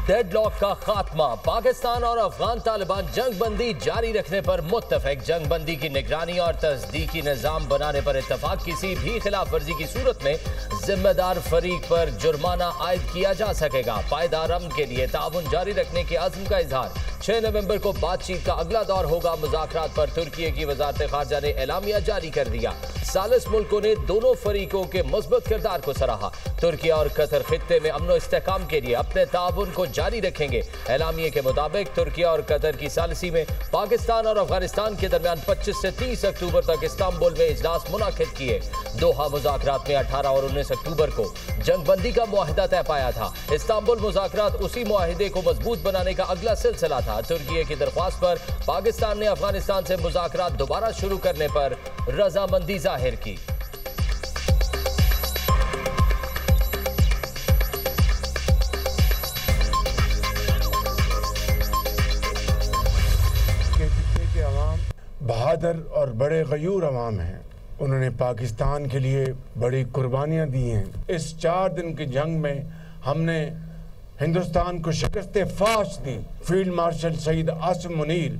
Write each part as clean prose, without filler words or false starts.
Deadlock का खात्मा। पाकिस्तान और अफगान तालिबान जंगबंदी जारी रखने पर मुत्तफिक। जंगबंदी की निगरानी और तस्दीकी निज़ाम बनाने पर इत्तफाक। किसी भी खिलाफ वर्जी की सूरत में जिम्मेदार फरीक पर जुर्माना आयद किया जा सकेगा। पायदार अमन के लिए ताउन जारी रखने के आज़म का इजहार। 6 नवंबर को बातचीत का अगला दौर होगा। मुज़ाकरात पर तुर्की की वज़ारत ख़ारजा ने एलामिया जारी कर दिया। सालिस मुल्कों ने दोनों फरीकों के मुस्बत किरदार को सराहा। तुर्की और कतर खित्ते में अमन व इस्तेहकाम के लिए अपने ताउन को जारी रखेंगे। एलामिये के मुताबिक तुर्की और कतर की सालिसी में पाकिस्तान और अफगानिस्तान के दरमियान 25 से 30 अक्टूबर तक इस्तांबुल में इजलास मुनाकिद किए। दोहा मुज़ाकरात में 18 और 19 अक्टूबर को जंगबंदी का मुआहिदा तय पाया था। इस्तांबुल मुज़ाकरात उसी मुआहिदे को मजबूत बनाने का अगला सिलसिला था। तुर्की की दरख्वास्त पर पाकिस्तान ने अफगानिस्तान से मुज़ाकरात दोबारा शुरू करने पर रजामंदी जाहिर की। बहादुर और बड़े गयूर अवाम हैं। उन्होंने पाकिस्तान के लिए बड़ी कुर्बानियाँ दी हैं। इस 4 दिन की जंग में हमने हिंदुस्तान को शिकस्त फाश दी। फील्ड मार्शल सईद आसिम मुनीर,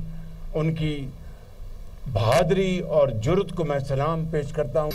उनकी बहादुरी और जुर्रत को मैं सलाम पेश करता हूँ।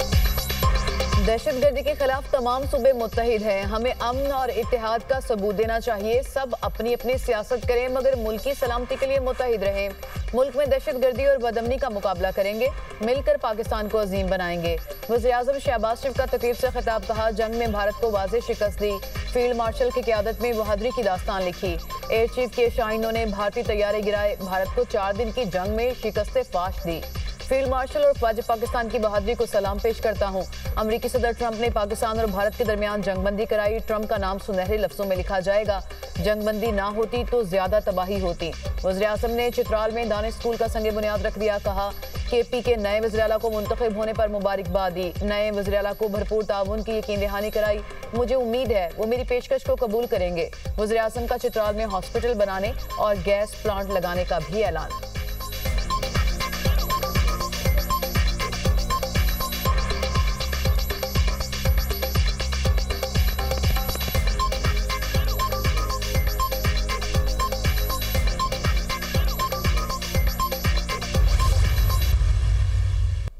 दहशतगर्दी के खिलाफ तमाम सूबे मुत्तहिद हैं। हमें अमन और इत्तेहाद का सबूत देना चाहिए। सब अपनी अपनी सियासत करें मगर मुल्क की सलामती के लिए मुत्तहिद रहें। मुल्क में दहशतगर्दी और बदअमनी का मुकाबला करेंगे। मिलकर पाकिस्तान को अजीम बनाएंगे। वज़ीर-ए-आज़म शहबाज शरीफ का तकरीब से खिताब। कहा, जंग में भारत को वाज़ेह शिकस्त दी। फील्ड मार्शल की क़यादत में बहादुरी की दास्तान लिखी। एयर चीफ के शाहीनों ने भारतीय तैयारे गिराए। भारत को 4 दिन की जंग में शिकस्त फाश दी। फील्ड मार्शल और ख्वाजा पाकिस्तान की बहादुरी को सलाम पेश करता हूँ। अमेरिकी सदर ट्रंप ने पाकिस्तान और भारत के दरमियान जंगबंदी कराई। ट्रंप का नाम सुनहरे लफ्जों में लिखा जाएगा। जंगबंदी ना होती तो ज्यादा तबाही होती। वज़ीर-ए-आज़म ने चित्राल में दानिश स्कूल का संगे बुनियाद रख दिया। कहा, KP के नए वज़ीर-ए-आला को मुंतखब होने पर मुबारकबाद दी। नए वज़ीर-ए-आला को भरपूर ताउन की यकीन दहानी कराई। मुझे उम्मीद है वो मेरी पेशकश को कबूल करेंगे। वज़ीर-ए-आज़म का चित्राल में हॉस्पिटल बनाने और गैस प्लांट लगाने का भी ऐलान।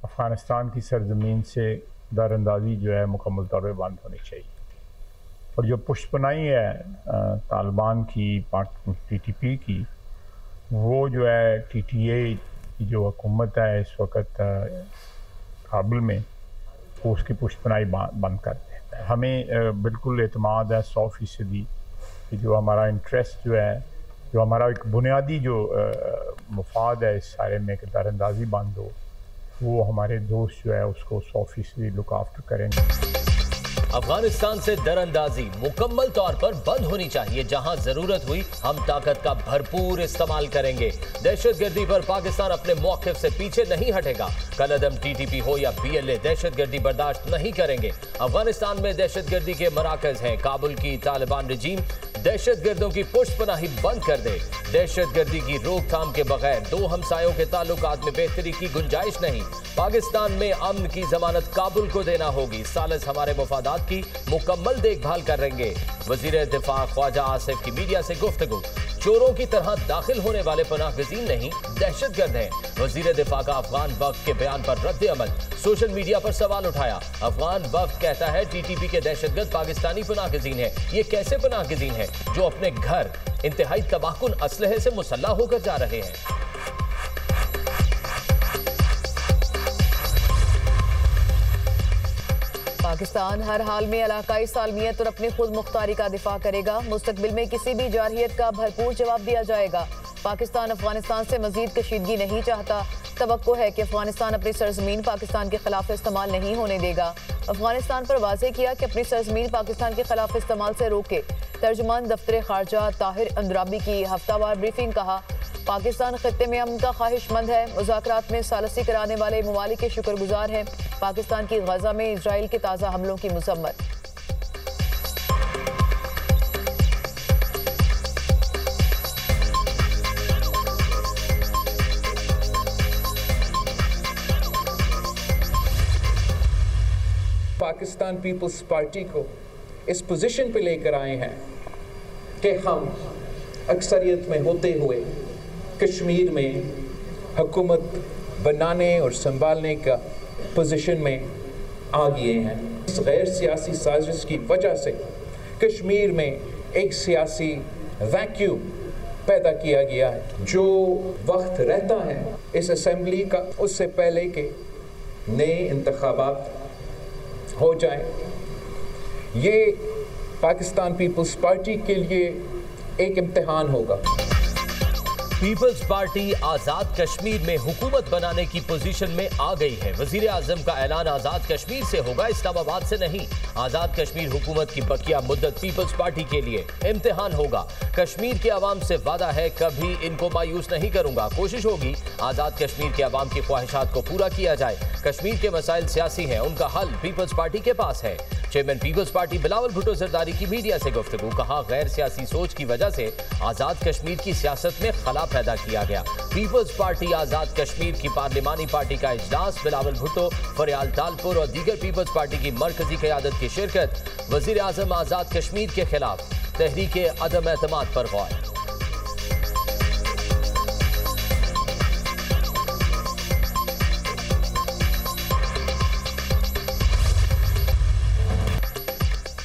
अफ़गानिस्तान की सरजमीन से दरअंदाज़ी जो है मुकम्मल तौर पर बंद होनी चाहिए। और जो पुष्पनाई है तालिबान की TTP की, वो जो है TTA की जो हुकूमत है इस वक्त काबुल में, वो उसकी पुष्पनाई बंद कर देता है। हमें बिल्कुल एतमाद है 100% कि जो हमारा इंटरेस्ट जो है, जो हमारा एक बुनियादी जो मुफाद है इस सारे में कि दरअंदाज़ी बंद हो, वो हमारे दोस्त जो है उसको 100% लुक आफ्टर करेंगे। अफगानिस्तान से दरअंदाजी मुकम्मल तौर पर बंद होनी चाहिए। जहां जरूरत हुई हम ताकत का भरपूर इस्तेमाल करेंगे। दहशतगर्दी पर पाकिस्तान अपने मौक़िफ़ से पीछे नहीं हटेगा। कलअदम TTP हो या PLA, दहशतगर्दी बर्दाश्त नहीं करेंगे। अफगानिस्तान में दहशतगर्दी के मराकज़ हैं। काबुल की तालिबान रजीम दहशतगर्दों की पुष्पनाही बंद कर दे। दहशतगर्दी की रोकथाम के बगैर दो हमसायों के ताल्लुकात में बेहतरी की गुंजाइश नहीं। पाकिस्तान में अमन की जमानत काबुल को देना होगी। सालिस हमारे मुफादात की मुकम्मल देखभाल करेंगे। वजीर दिफा ख्वाजा आसिफ की मीडिया से गुफ्तगू। चोरों की तरह दाखिल होने वाले पनाहगज़ीन नहीं, दहशतगर्द हैं। वजीर दिफा का अफगान वफ्द के बयान पर रद्द अमल। सोशल मीडिया पर सवाल उठाया। अफगान वफ्द कहता है TTP के दहशतगर्द पाकिस्तानी पनाहगज़ीन है। ये कैसे पनाहगज़ीन है जो अपने घर इंतहाई तबाहकुन असलहे से मुसल्लह होकर जा रहे हैं। पाकिस्तान हर हाल में इलाकाई सालमियत और अपनी खुद मुख्तारी का दिफा करेगा। मुस्तकबिल में किसी भी जारहियत का भरपूर जवाब दिया जाएगा। पाकिस्तान अफगानिस्तान से मजीद कशीदगी नहीं चाहता। तवक्को है कि अफगानिस्तान अपनी सरजमीन पाकिस्तान के खिलाफ इस्तेमाल नहीं होने देगा। अफगानिस्तान पर वाज़ेह किया कि अपनी सरजमीन पाकिस्तान के खिलाफ इस्तेमाल से रोके। तर्जुमान दफ्तर खारजा ताहिर अंद्राबी की हफ्तावार ब्रीफिंग। कहा, पाकिस्तान खित्ते में अमन का ख्वाहिशमंद है। मुज़ाकरात में सालसी कराने वाले ममालिक के शुक्रगुजार हैं। पाकिस्तान की गजा में इजराइल के ताज़ा हमलों की मज़म्मत। पाकिस्तान पीपल्स पार्टी को इस पोजीशन पे लेकर आए हैं कि हम अक्सरियत में होते हुए कश्मीर में हुकूमत बनाने और संभालने का पोजीशन में आ गए हैं। इस गैर सियासी साजिश की वजह से कश्मीर में एक सियासी वैक्यूम पैदा किया गया है। जो वक्त रहता है इस असेंबली का, उससे पहले के नए इंतखाबात हो जाए, ये पाकिस्तान पीपल्स पार्टी के लिए एक इम्तिहान होगा। पीपल्स पार्टी आजाद कश्मीर में हुकूमत बनाने की पोजीशन में आ गई है। वजीर आजम का ऐलान आजाद कश्मीर से होगा, इस्लामाबाद से नहीं। आजाद कश्मीर हुकूमत की बकिया मुद्दत पीपल्स पार्टी के लिए इम्तिहान होगा। कश्मीर के अवाम से वादा है, कभी इनको मायूस नहीं करूंगा। कोशिश होगी आजाद कश्मीर के अवाम की ख्वाहिशात को पूरा किया जाए। कश्मीर के मसाइल सियासी हैं, उनका हल पीपल्स पार्टी के पास है। Chairman peoples party Bilawal Bhutto Zardari की मीडिया से गुफ्तगू, कहा गैर सियासी सोच की वजह से आजाद कश्मीर की सियासत में खला पैदा किया गया। पीपल्स पार्टी आजाद कश्मीर की पार्लिमानी पार्टी का इजलास, बिलावल भुट्टो, फरियाल तालपुर और दीगर पीपल्स पार्टी की मरकजी क़यादत की शिरकत। वजीर आजम आजाद कश्मीर के खिलाफ तहरीके अदम एतमाद पर गौर।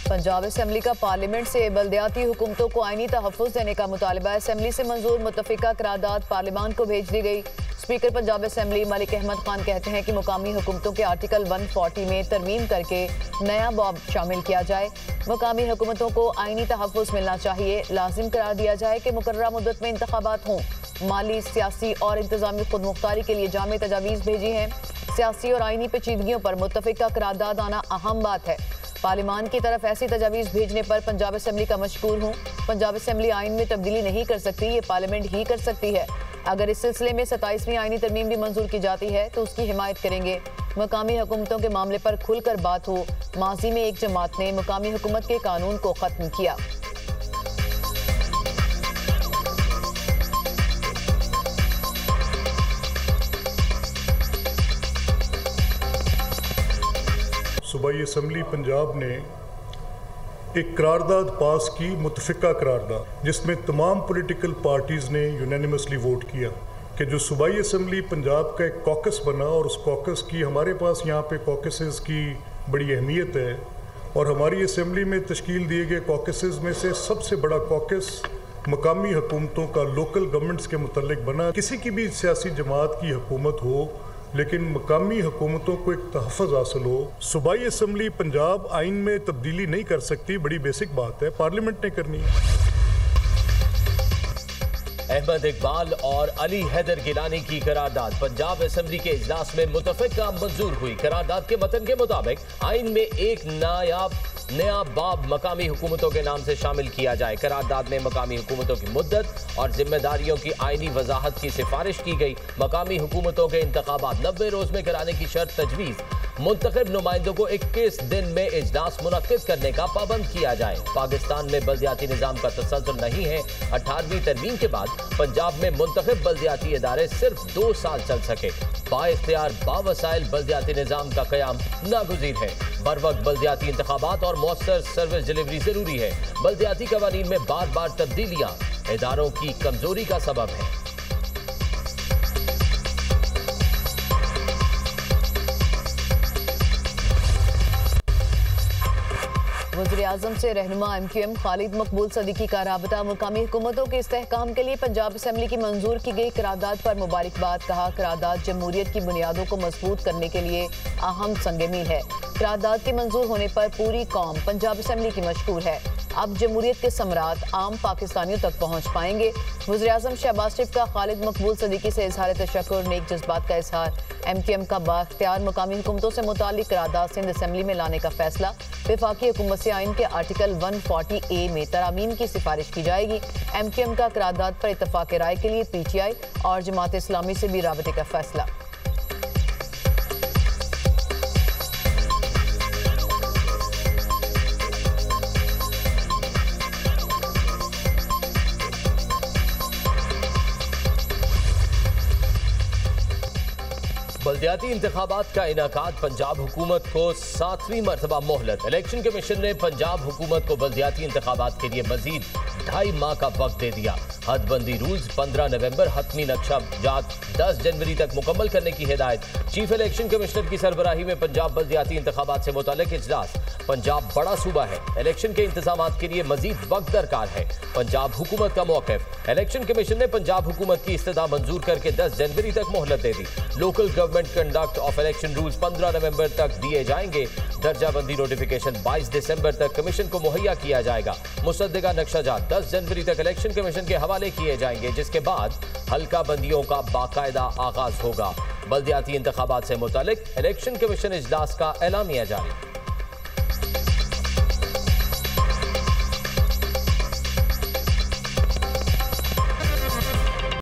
पंजाब असेंबली का पार्लियामेंट से बल्दियाती हुकूमतों को आईनी तहफ़्फ़ुज़ देने का मुतालिबा। असेंबली से मंजूर मुत्तफ़िका करारदाद पार्लियामान को भेज दी गई। स्पीकर पंजाब असेंबली मलिक अहमद खान कहते हैं कि मुकामी हुकूमतों के आर्टिकल 140 में तरमीम करके नया बाब शामिल किया जाए। मुकामी हुकूमतों को आईनी तहफ़्फ़ुज़ मिलना चाहिए। लाजिम करार दिया जाए कि मुकर्ररा मुद्दत में इंतखाबात हों। माली, सियासी और इंतज़ामी खुदमुख्तारी के लिए जामे तजावीज़ भेजी हैं। सियासी और आईनी पेचीदगियों पर मुत्तफ़िका करारदाद आना अहम बात है। पार्लियामान की तरफ ऐसी तजावीज़ भेजने पर पंजाब असेंबली का मशकूर हूँ। पंजाब असेंबली आइन में तब्दीली नहीं कर सकती, ये पार्लियामेंट ही कर सकती है। अगर इस सिलसिले में 27वीं आइनी तरमीम भी मंजूर की जाती है तो उसकी हिमायत करेंगे। मकामी हुकूमतों के मामले पर खुलकर बात हो। माजी में एक जमात ने मकामी हुकूमत के कानून को ख़त्म किया। सूबाई असम्बली पंजाब ने एक करारदाद पास की, मुत्तफ़िका करारदाद, जिसमें तमाम पॉलिटिकल पार्टीज़ ने यूनानिमसली वोट किया कि जो सूबाई असम्बली पंजाब का एक कॉकस बना, और उस कॉकस की हमारे पास यहाँ पे कॉकसेस की बड़ी अहमियत है। और हमारी असम्बली में तश्कील दिए गए कॉकसेस में से सबसे बड़ा कॉकस मकामी हुकूमतों का, लोकल गवर्नमेंट्स के मुतल्लिक बना। किसी की भी सियासी जमात की हुकूमत हो, लेकिन मकामी हुकूमतों को एक तहफ़्फ़ुज़ हासिल हो। सूबाई असम्बली पंजाब आइन में तब्दीली नहीं कर सकती, बड़ी बेसिक बात है, पार्लियामेंट ने करनी है। अहमद इकबाल और अली हैदर गिलानी की करारदाद पंजाब असेंबली के इजलास में मुत्तफ़िका मंजूर हुई। करारदाद के मतन के मुताबिक आइन में एक नया बाब मकामी हुकूमतों के नाम से शामिल किया जाए। करारदाद में मकामी हुकूमतों की मुद्दत और जिम्मेदारियों की आइनी वजाहत की सिफारिश की गई। मकामी हुकूमतों के इंतखाबात 90 रोज में कराने की शर्त तजवीज़। मुंतखब नुमाइंदों को 21 दिन में इजलास मुनक्किद करने का पाबंद किया जाए। पाकिस्तान में बल्दियाती निज़ाम का तसल्सल नहीं है। 18वीं तरमीम के बाद पंजाब में मुंतखब बल्दियाती इदारे सिर्फ 2 साल चल सके। बाइख्तियार बावसाइल बल्दियाती निज़ाम का क़याम नागुज़ीर है। बर वक्त बल्दियाती इंतखाबात और मौसर सर्विस डिलीवरी जरूरी है। बल्दियाती कवानीन में बार बार तब्दीलियां इदारों की कमजोरी का सबब है। वज़ीर आज़म से रहनुमा MQM खालिद मकबूल सदीकी का राबता। मुकामी हुकूमतों के इस्तेहकाम के लिए पंजाब असेंबली की मंजूर की गई करारदाद पर मुबारकबाद। कहा, करारदाद जमहूरियत की बुनियादों को मजबूत करने के लिए अहम संग मील है। करारदाद के मंजूर होने पर पूरी कौम पंजाब असेंबली की मशकूर है। अब जमहूरियत के सम्राट आम पाकिस्तानियों तक पहुँच पाएंगे। वज़ीर आज़म शहबाज शरीफ का खालिद मकबूल सदीकी से इजहार तशक्कुर, नेक जज्बात का इजहार। MQM का बाख्तियार मुकामी हुकूमतों से मुतालिक करारदाद सिंध असेंबली में लाने का फैसला। वफाकी हुकूमत से आइन के आर्टिकल 140A में तरामीम की सिफारिश की जाएगी। MQM का करारदाद पर इत्तफाक राय के लिए PTI और जमात इस्लामी से भी राबते का फैसला। बल्दियाती इंतखाबात का इनाकाद पंजाब हुकूमत को 7वीं मरतबा मोहलत। इलेक्शन कमीशन ने पंजाब हुकूमत को बल्दियाती इंतखाबात के लिए मजीद 2.5 माह का वक्त दे दिया। हदबंदी रूल्स 15 नवंबर, हतमी नक्शा जात 10 जनवरी तक मुकम्मल करने की हिदायत। चीफ इलेक्शन कमिश्नर की सरबराही में पंजाब बल्दियाती इंतखाबात से मुतालिक इजलास। पंजाब बड़ा सूबा है, इलेक्शन के इंतजामात के लिए मजीद वक्त दरकार है। पंजाब हुकूमत का मौक़िफ़। इलेक्शन कमीशन ने पंजाब हुकूमत की इस्तदा मंजूर करके 10 जनवरी तक मोहलत दे दी। Local government conduct of election rules 15 नवंबर तक दिए जाएंगे। दर्जाबंदी नोटिफिकेशन 22 दिसंबर तक कमीशन को मुहैया किया जाएगा। मुसद्दिका नक्शाजात 10 जनवरी तक इलेक्शन कमीशन के हवाले किए जाएंगे, जिसके बाद हल्का बंदियों का बाकायदा आगाज होगा। बल्दियाती इंतखाबात से मुतालिक इलेक्शन कमीशन इजलास का एलामिया जारी।